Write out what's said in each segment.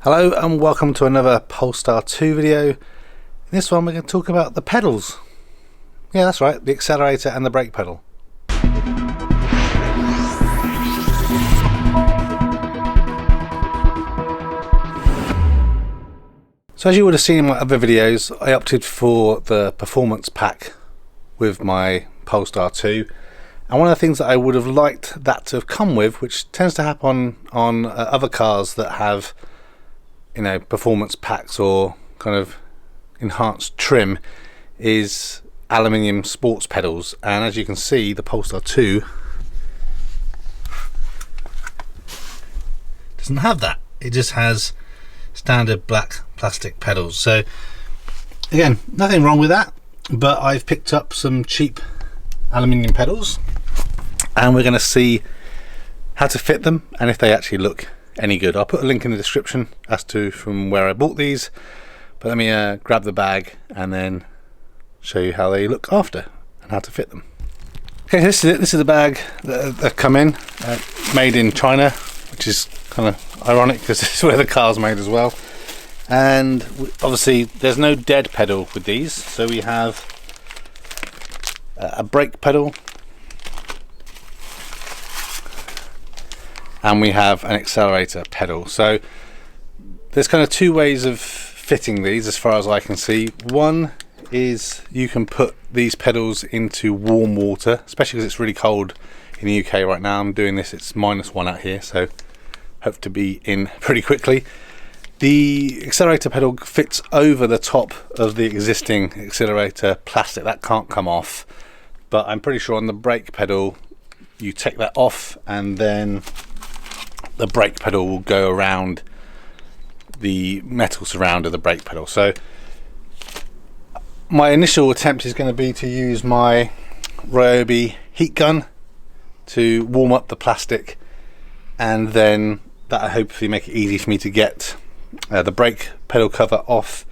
Hello and welcome to another Polestar 2 video. In this one we're going to talk about the pedals. Yeah, that's right, the accelerator and the brake pedal. So as you would have seen in my other videos, I opted for the performance pack with my Polestar 2. And one of the things that I would have liked that to have come with, which tends to happen on other cars that have, you know, performance packs or kind of enhanced trim, is aluminium sports pedals. And as you can see, the Polestar 2 doesn't have that. It just has standard black plastic pedals. So again, nothing wrong with that, but I've picked up some cheap aluminium pedals and we're going to see how to fit them and if they actually look any good. I'll put a link in the description as to from where I bought these, but let me grab the bag and then show you how they look after and how to fit them. Okay, this is it. This is the bag that come in, made in China, which is kind of ironic because this is where the car's made as well. And obviously there's no dead pedal with these, so we have a brake pedal and we have an accelerator pedal. So there's kind of two ways of fitting these as far as I can see. One is you can put these pedals into warm water, especially because it's really cold in the UK right now. I'm doing this, it's -1 out here, so hope to be in pretty quickly. The accelerator pedal fits over the top of the existing accelerator plastic. That can't come off, but I'm pretty sure on the brake pedal you take that off and then the brake pedal will go around the metal surround of the brake pedal. So my initial attempt is going to be to use my Ryobi heat gun to warm up the plastic, and then that'll hopefully make it easy for me to get the brake pedal cover off,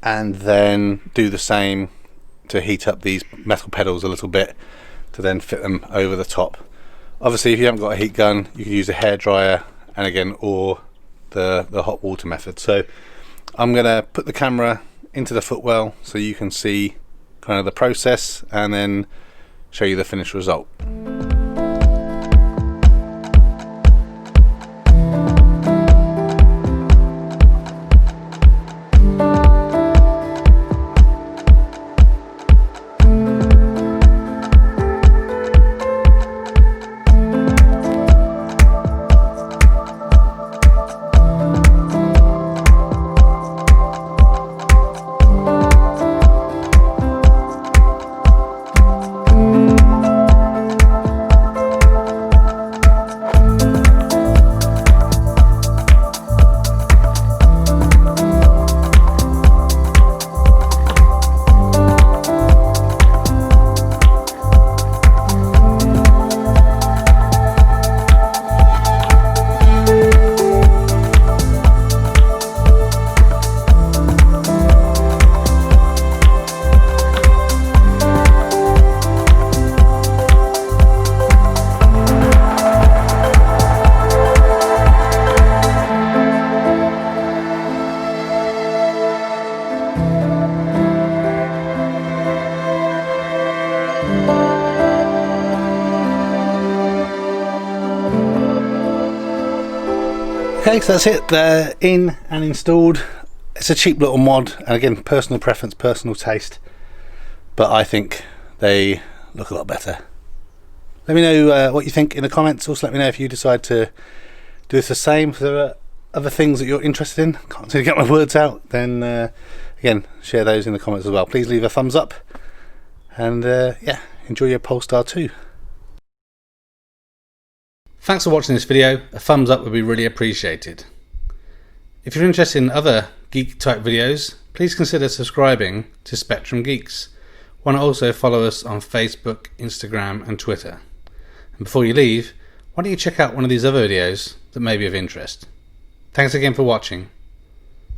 and then do the same to heat up these metal pedals a little bit to then fit them over the top. Obviously if you haven't got a heat gun you can use a hairdryer, and again, or the hot water method. So I'm gonna put the camera into the footwell so you can see kind of the process and then show you the finished result. Okay, so that's it. They're in and installed. It's a cheap little mod, and again, personal preference, personal taste, but I think they look a lot better. Let me know what you think in the comments. Also let me know if you decide to do this the same. If there are other things that you're interested in, can't seem to get my words out, then again, share those in the comments as well. Please leave a thumbs up, and yeah, enjoy your Polestar 2. Thanks for watching this video. A thumbs up would be really appreciated. If you're interested in other geek type videos, please consider subscribing to Spectrum Geeks. Why not also follow us on Facebook, Instagram and Twitter. And before you leave, why don't you check out one of these other videos that may be of interest. Thanks again for watching.